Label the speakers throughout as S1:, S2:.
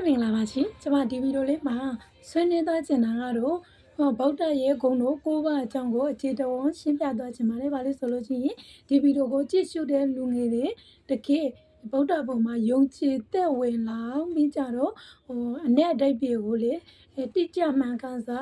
S1: မင်္ဂလာပါရှင်။ကျွန်မဒီဗီဒီယိုလေးမှာဆွေးနွေးသွားချင်တာကတော့ဗုဒ္ဓရဲ့ဂုဏ်တော်၉ပါးအကြောင်းကိုအခြေတဝန်းရှင်းပြသွားချင်ပါတယ်။ဘာလို့ဆိုလို့ရှိရင်ဒီဗီဒီယိုကိုကြည့်ရှုတဲ့လူငယ်တွေတကယ်ဗုဒ္ဓဘုံမှာယုံကြည်သက်ဝင်လာပြီးကြတော့အ내အတိတ်တွေကိုလေတိကျမှန်ကန်စွာ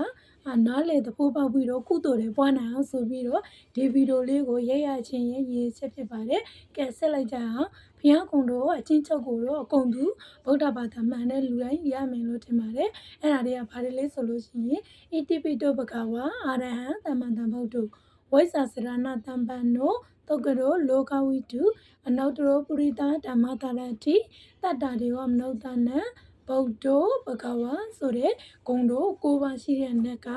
S1: နားလေသဘောပေါက်ပြီးတော့ကုသိုလ်တွေပွားနိုင်အောင်ဆိုပြီးတော့ဒီဗီဒီယိုလေးကိုရိုက်ရခြင်းရဲ့ရည်ချက်ဖြစ်ပါတယ်။ကဲဆက်လိုက်ကြအောင်။ဘုရားကုံတော်အချင်းချုပ်ကိုတော့အကုန်သူဗုဒ္ဓဘာသာမှန်တဲ့လူတိုင်းရမယ်လို့ထင်ပါတယ်။အဲ့ဒါတွေကဘာတွေလဲဆိုလို့ရှိရင်ဣတိပိတောဘဂဝါအာရဟံသမ္မာသမ္ဗုဒ္ဓဝိဇ္ဇာစရဏတမ္ပန္နောသုကရောလောကဝိတုအနုတ္တရောပုရိသဓမ္မတာရတိတတ္တဒေဝမနုဿနံဗုဒ္ဓဘဂဝါဆိုတဲ့ဂုဏ်တော်၉ပါးရှိတဲ့နဲ့က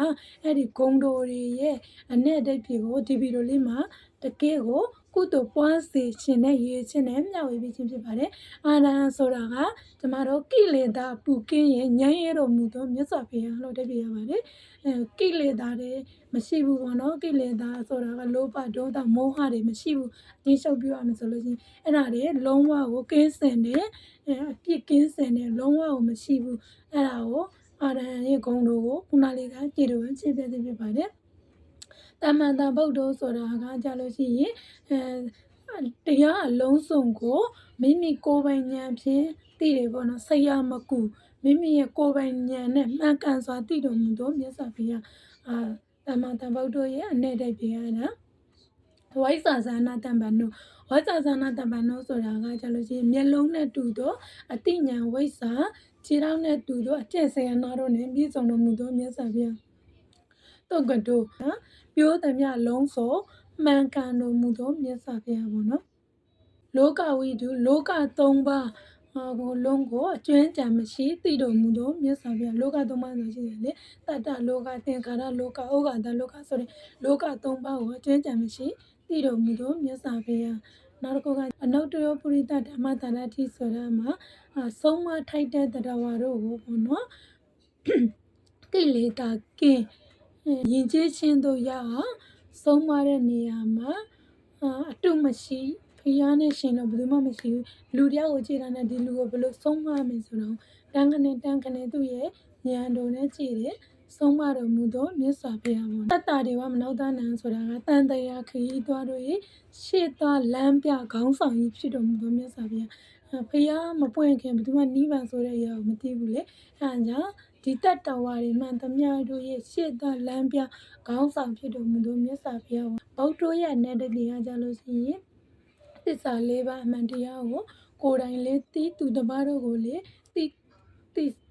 S1: အဲ့ဒီဂုဏ်တော်တွေရဲ့အ내အတိတ်ကိုဒီဗီဒီယိုလေးမှာတကယ်ကိုကုသိုလ်ပွားစေခြင်းနဲ့ရည်ချင်းနဲ့မျှဝေပေးခြင်းဖြစ်ပါတယ်။အာရဟံဆိုတာကကျမတို့ကိလေသာပူကင်းရဲ့ဉာဏ်ရတော်မူသောမြတ်စွာဘုရားလို့တပည့်ရပါတယ်။ကိလေသာတွေမရှိဘူးပေါ့နော်။ကိလေသာဆိုတာကလောဘဒေါသမောဟတွေမရှိဘူး။ဒီရှုပ်ပြရမယ်ဆိုလို့ချင်းအဲ့ဒါတွေလုံးဝကိုကင်းစင်တယ်အပြစ်ကင်းစင်တယ်လုံးဝကိုမရှိဘူး။အဲ့ဒါကိုအာရဟံရဲ့ဂုဏ်တော်ကိုခုနလေးကကြည့်လို့ချင်းပြခြင်းဖြစ်ပါတယ်။တမ္မာတဗုဒ္ဓဆိုတာကကြလို့ရှိရင်တရားအလုံးစုံကိုမိမိကိုယ်ပိုင်ဉာဏ်ဖြင့်သိတယ်ပေါ့နော်ဆရာမကူမိမိရဲ့ကိုယ်ပိုင်ဉာဏ်နဲ့မှန်ကန်စွာသိတော်မူသောမြတ်စွာဘုရားတမ္မာတဗုဒ္ဓရဲ့အ내တိတ်ဘုရားနာဝိဇ္ဇာဇာနာတမ္ပန္နောဝိဇ္ဇာဇာနာတမ္ပန္နောဆိုတာကကြလို့ရှိရင်မျက်လုံးနဲ့တူသောအတိညာဝိဇ္ဇာခြေထောက်နဲ့တူသောအကျင့်စေရနာတို့နဲ့ပြည့်စုံတော်မူသောမြတ်စွာဘုရားတုတ်ကတိုပြိုးသမျှလုံးစုံမှန်ကန်တော်မူသောမြတ်စွာဘုရားပေါ့နော်လောကဝိတုလောက၃ပါးကိုလုံးကိုအကျွမ်းကြံမရှိသိတော်မူသောမြတ်စွာဘုရားလောက၃ပါးဆိုရှိတယ်လေတတ္တလောကသင်္ခါရလောကဩဃာတလောကဆိုတဲ့လောက၃ပါးကိုအကျွမ်းကြံမရှိသိတော်မူသောမြတ်စွာဘုရားနောက်တစ်ခုကအနုတ္တရောပုရိသဓမ္မတာရတိဆိုတာမှာဆုံးမထိုက်တဲ့တရားဝါတို့ကိုပေါ့နော်ကိလေသာကင်းယဉ်ကျေးခြင်းတို့ရအောင်ဆုံးမတဲ့နေရာမှာအတုမရှိဖျားနဲ့ရှင်တော့ဘယ်သူမှမရှိဘူးလူတယောက်ကိုကြည့်တာနဲ့ဒီလူကိုဘယ်လိုဆုံးမမယ်ဆိုတော့တန်းကနေသူ့ရဲ့ဉာဏ်တော်နဲ့ကြည့်တယ်ဆုံးမတော်မူသောမြတ်စွာဘုရားပေါ့တတ္တတွေဝမနုဿနံဆိုတာကတန်တရားခရီးသွားတို့ရဲ့ရှေ့သားလမ်းပြခေါင်းဆောင်ကြီးဖြစ်တော်မူသောမြတ်စွာဘုရားဖျားမပွင့်ခင်ဘယ်သူမှနိဗ္ဗာန်ဆိုတဲ့အရာကိုမသိဘူးလေအဲဒါကြောင့်ဒီတတ္တဝါတွေမှန်သမျှတို့ရဲ့ရှေ့သားလမ်းပြခေါင်းဆောင်ဖြစ်တော်မူသောမြတ်စွာဘုရားဗုဒ္ဓရဲ့내တတိယကြလို့ရှိရင်သစ္စာ၄ပါးအမှန်တရားကိုကိုယ်တိုင်လေးသိသူတစ်ပါးတို့ကိုလေ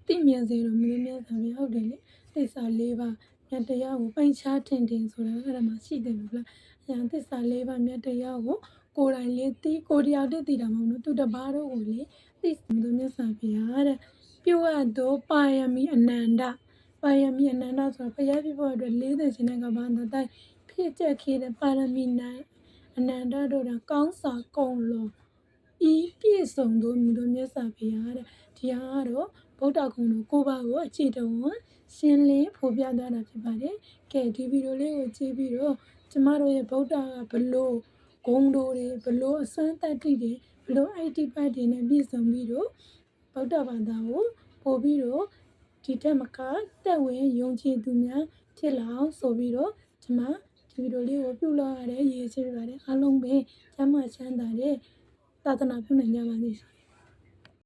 S1: သိမြင်စေတော်မူသောမြတ်စွာဘုရားဟုတ်တယ်လေသစ္စာ၄ပါးမြတ်တရားကိုပိုင်ခြားထင်ဆိုတာအဲ့ဒါမှရှိတယ်မဟုတ်လားအဲသစ္စာ၄ပါးမြတ်တရားကိုကိုယ်တိုင်လေးသိကိုတယောက်တည်းသိတာမဟုတ်ဘူးသူတစ်ပါးတို့ကိုလေသိသူမြတ်စွာဘုရားတဲ့ပြုအပ်သောပါရမီအနန္တပါရမီအနန္တဆိုတာဘုရားပြဖို့အတွက်၄၀ရှင်တဲ့ကဘာသာတိုင်းဖြစ်ချက်ခေတဲ့ပါရမီအနန္တတို့ကကောင်းစာကုန်လုံးဤပြည့်စုံသောမြတ်စွာဘုရားတဲ့ဒီဟာကတော့ဗုဒ္ဓဂုဏ်တော်၉ပါးကိုအခြေတဝန်းရှင်းလင်းဖော်ပြသွားတာဖြစ်ပါတယ်။ကဲဒီဗီဒီယိုလေးကိုကြည့်ပြီးတော့ကျမတို့ရဲ့ဗုဒ္ဓကဘလို့ဂုဏ်တော်တွေဘလို့အစွမ်းတတ္တိတွေဘလို့အိတိပတ်တွေနဲ့ပြည့်စုံပြီးတော့ဗုဒ္ဓဘာသာကိုပို့ပြီးတော့ဒီတက်မကတက်ဝင်ယုံကြည်သူများဖြစ်လာအောင်ဆိုပြီးတော့ဒီမှာဒီဗီဒီယိုလေးကိုပြုလုပ်ရတဲ့ရည်ရွယ်ချက်ပါတယ်အားလုံးပဲကျမ်းမာချမ်းသာတဲ့သာသနာပြုနိုင်ကြပါစေ